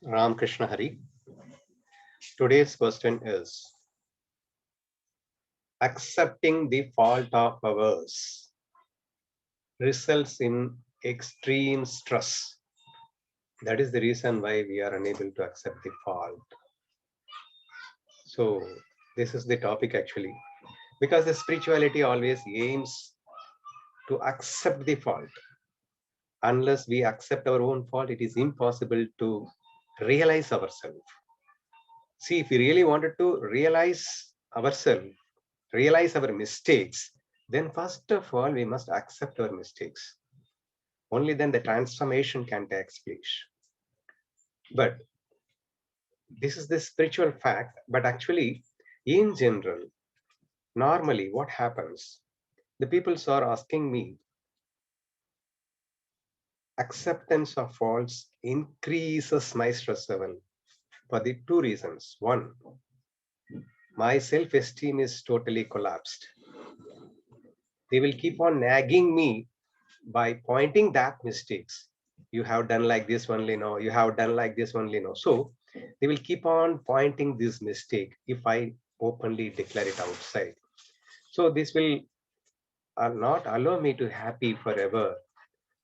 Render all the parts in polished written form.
Ram Krishna Hari. Today's question is accepting the fault of others results in extreme stress. That is the reason why we are unable to accept the fault. So, this is the topic actually, because the spirituality always aims to accept the fault. Unless we accept our own fault, it is impossible to realize ourselves. See, if we really wanted to realize ourselves, realize our mistakes, then first of all, we must accept our mistakes. Only then the transformation can take place. But this is the spiritual fact. But actually, in general, normally what happens? The people are asking me, acceptance of faults increases my stress level for the two reasons. One, my self-esteem is totally collapsed. They will keep on nagging me by pointing that mistakes. You have done like this only, no, you have done like this only, no. So they will keep on pointing this mistake if I openly declare it outside. So this will not allow me to happy forever.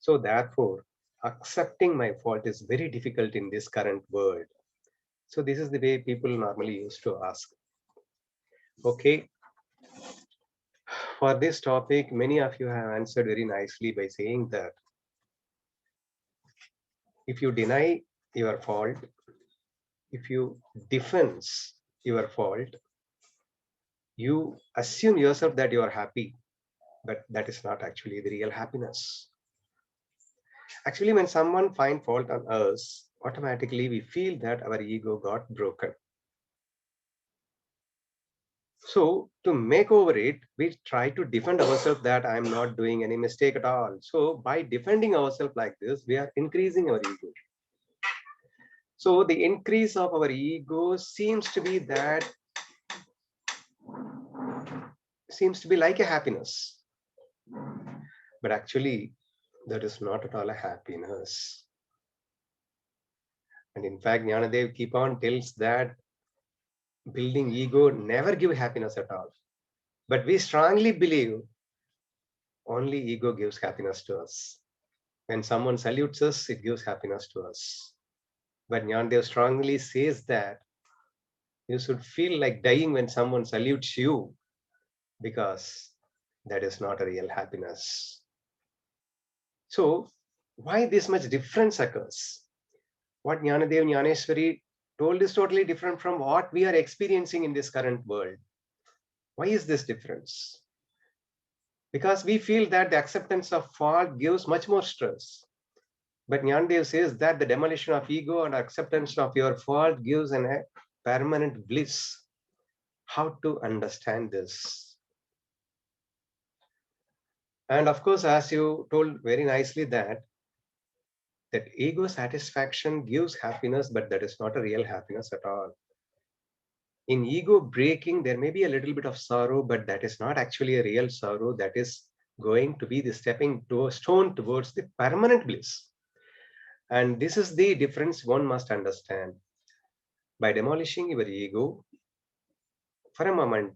So therefore, accepting my fault is very difficult in this current world. So this is the way people normally used to ask. Okay, for this topic, many of you have answered very nicely by saying that if you deny your fault, if you defense your fault, you assume yourself that you are happy, but that is not actually the real happiness. Actually, when someone find fault on us, automatically we feel that our ego got broken. So to make over it, we try to defend ourselves that I'm not doing any mistake at all. So by defending ourselves like this, we are increasing our ego. So the increase of our ego seems to be like a happiness, but actually that is not at all a happiness. And in fact, Jnanadev keep on tells that building ego never give happiness at all. But we strongly believe only ego gives happiness to us. When someone salutes us, it gives happiness to us. But Jnanadev strongly says that you should feel like dying when someone salutes you, because that is not a real happiness. So why this much difference occurs? What Jnanadev Jnaneshwari told is totally different from what we are experiencing in this current world. Why is this difference? Because we feel that the acceptance of fault gives much more stress. But Jnanadev says that the demolition of ego and acceptance of your fault gives a permanent bliss. How to understand this? And of course, as you told very nicely that ego satisfaction gives happiness, but that is not a real happiness at all. In ego breaking, there may be a little bit of sorrow, but that is not actually a real sorrow. That is going to be the stepping stone towards the permanent bliss. And this is the difference one must understand. By demolishing your ego, for a moment,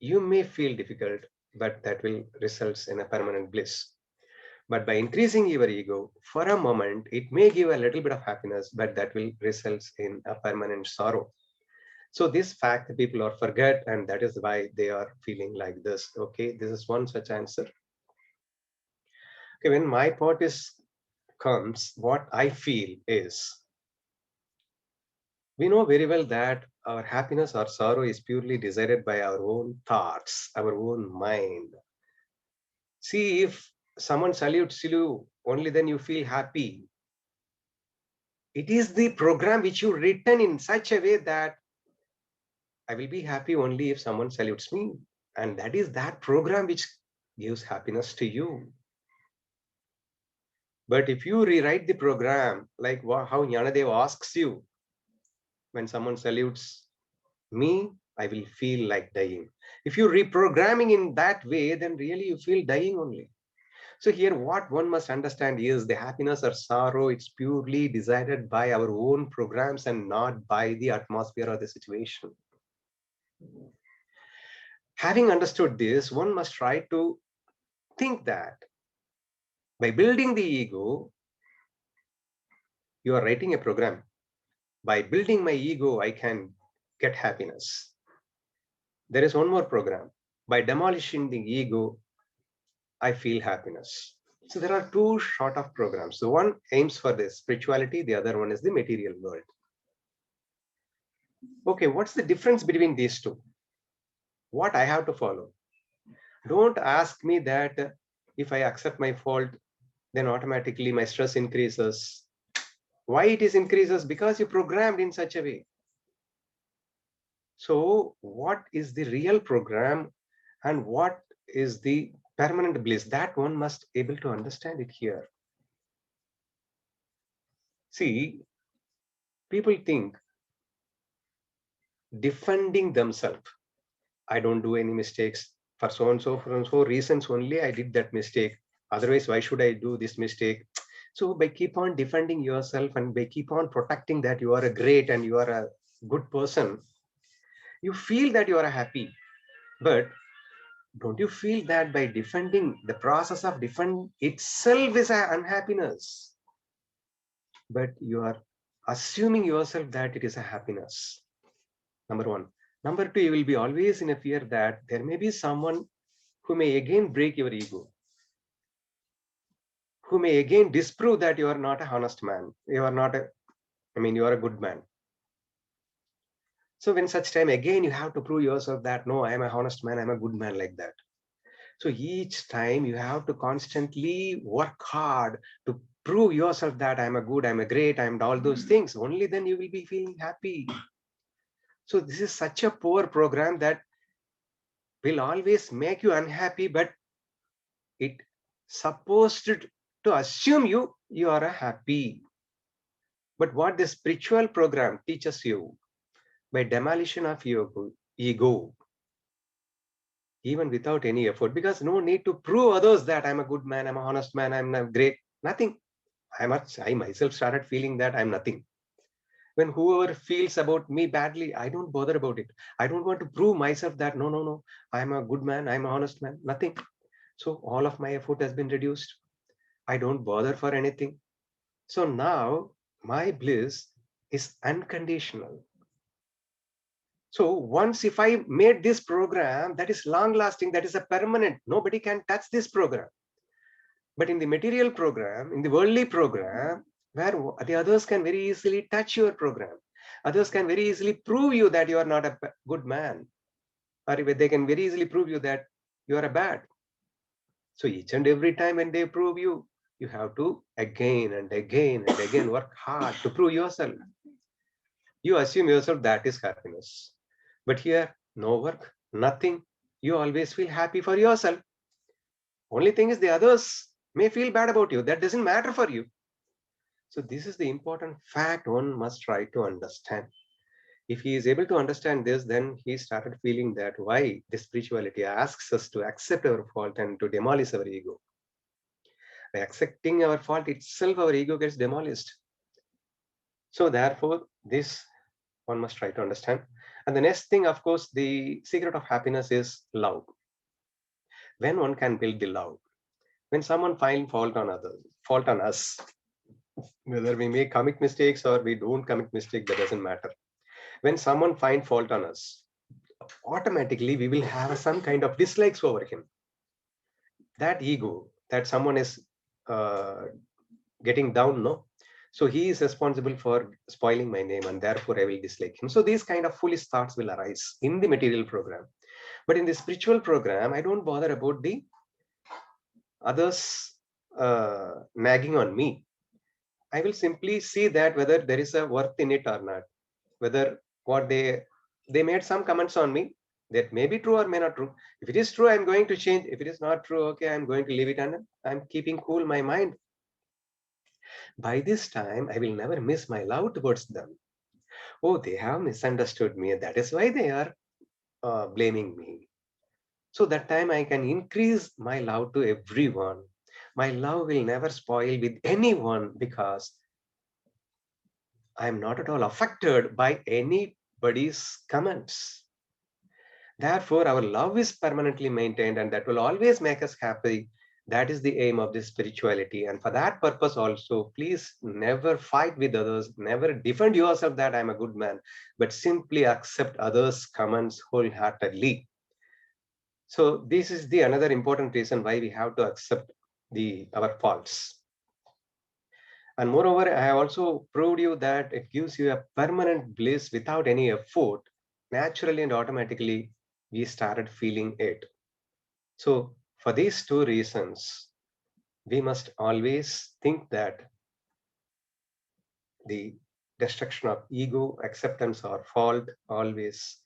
you may feel difficult, but that will result in a permanent bliss. But by increasing your ego, for a moment, it may give a little bit of happiness, but that will result in a permanent sorrow. So this fact the people are forget, and that is why they are feeling like this. Okay, this is one such answer. Okay, when my part is comes, what I feel is, we know very well that our happiness or sorrow is purely decided by our own thoughts, our own mind. See, if someone salutes you, only then you feel happy. It is the program which you written in such a way that I will be happy only if someone salutes me. And that is that program which gives happiness to you. But if you rewrite the program, like how Jnanadev asks you, when someone salutes me, I will feel like dying. If you're reprogramming in that way, then really you feel dying only. So here what one must understand is the happiness or sorrow, it's purely decided by our own programs and not by the atmosphere or the situation. Having understood this, one must try to think that by building the ego, you are writing a program. By building my ego, I can get happiness. There is one more program. By demolishing the ego, I feel happiness. So there are two sort of programs. So one aims for the spirituality, the other one is the material world. Okay, what's the difference between these two? What I have to follow? Don't ask me that if I accept my fault, then automatically my stress increases. Why it is increases? Because you programmed in such a way. So what is the real program and what is the permanent bliss? That one must able to understand it here. See, people think defending themselves. I don't do any mistakes. For so and so, for and so reasons only I did that mistake. Otherwise, why should I do this mistake? So by keep on defending yourself and by keep on protecting that you are a great and you are a good person, you feel that you are happy. But don't you feel that by defending, the process of defend itself is an unhappiness? But you are assuming yourself that it is a happiness. Number one. Number two, you will be always in a fear that there may be someone who may again break your ego, who may again disprove that you are not a honest man. You are not a, you are a good man. So when such time again, you have to prove yourself that, no, I am a honest man, I'm a good man, like that. So each time you have to constantly work hard to prove yourself that I'm a good, I'm a great, I'm all those things. Only then you will be feeling happy. So this is such a poor program that will always make you unhappy, but it supposed to assume you are happy. But what the spiritual program teaches you, by demolition of your ego, even without any effort, because no need to prove others that I'm a good man, I'm a honest man, I'm a great, nothing. I myself started feeling that I'm nothing. When whoever feels about me badly, I don't bother about it. I don't want to prove myself that no, I'm a good man, I'm an honest man, nothing. So all of my effort has been reduced. I don't bother for anything. So now my bliss is unconditional. So once if I made this program, that is long lasting, that is a permanent, nobody can touch this program. But in the material program, in the worldly program, where the others can very easily touch your program, others can very easily prove you that you are not a good man, or they can very easily prove you that you are a bad. So each and every time when they prove you, you have to again and again and again work hard to prove yourself. You assume yourself that is happiness. But here, no work, nothing. You always feel happy for yourself. Only thing is the others may feel bad about you. That doesn't matter for you. So this is the important fact one must try to understand. If he is able to understand this, then he started feeling that why the spirituality asks us to accept our fault and to demolish our ego. By accepting our fault itself, our ego gets demolished. So therefore, this one must try to understand. And the next thing, of course, the secret of happiness is love. When one can build the love, when someone finds fault on others, fault on us, whether we may commit mistakes or we don't commit mistakes, that doesn't matter. When someone finds fault on us, automatically we will have some kind of dislikes over him. That ego, that someone is uh, getting down, no? So he is responsible for spoiling my name and therefore I will dislike him. So these kind of foolish thoughts will arise in the material program. But in the spiritual program, I don't bother about the others nagging on me. I will simply see that whether there is a worth in it or not. Whether what they made some comments on me that may be true or may not true. If it is true, I'm going to change. If it is not true, okay, I'm going to leave it and I'm keeping cool my mind. By this time, I will never miss my love towards them. Oh, they have misunderstood me. That is why they are blaming me. So that time I can increase my love to everyone. My love will never spoil with anyone because I am not at all affected by anybody's comments. Therefore, our love is permanently maintained and that will always make us happy. That is the aim of this spirituality. And for that purpose also, please never fight with others, never defend yourself that I'm a good man, but simply accept others' comments wholeheartedly. So this is the another important reason why we have to accept our faults. And moreover, I have also proved you that it gives you a permanent bliss without any effort. Naturally and automatically, we started feeling it. So for these two reasons, we must always think that the destruction of ego, acceptance or fault always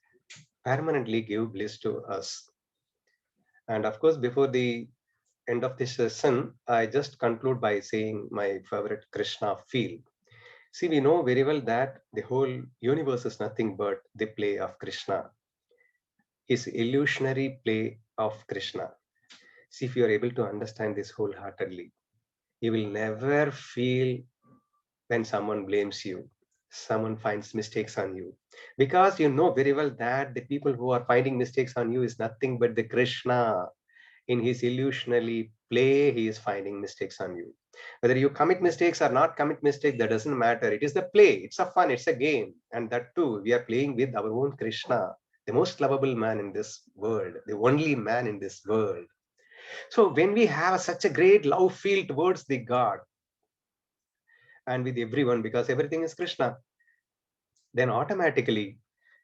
permanently give bliss to us. And of course, before the end of this session, I just conclude by saying my favorite Krishna feel. See, we know very well that the whole universe is nothing but the play of Krishna, his illusionary play of Krishna. See, if you are able to understand this wholeheartedly, you will never feel when someone blames you, someone finds mistakes on you, because you know very well that the people who are finding mistakes on you is nothing but the Krishna. In his illusionary play, he is finding mistakes on you. Whether you commit mistakes or not commit mistakes, that doesn't matter. It is the play, it's a fun, it's a game. And that too, we are playing with our own Krishna, the most lovable man in this world, the only man in this world. So when we have such a great love feel towards the God and with everyone, because everything is Krishna, then automatically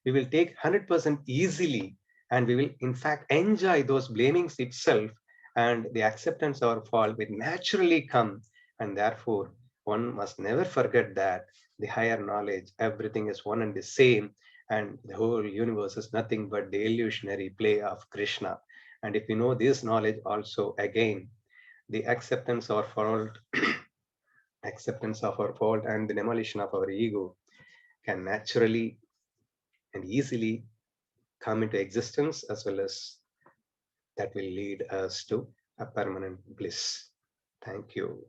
we will take 100% easily and we will in fact enjoy those blamings itself, and the acceptance of our fault will naturally come. And therefore one must never forget that the higher knowledge, everything is one and the same, and the whole universe is nothing but the illusionary play of Krishna. And if we know this knowledge also, again the acceptance of our fault acceptance of our fault and the demolition of our ego can naturally and easily come into existence, as well as that will lead us to a permanent bliss. Thank you.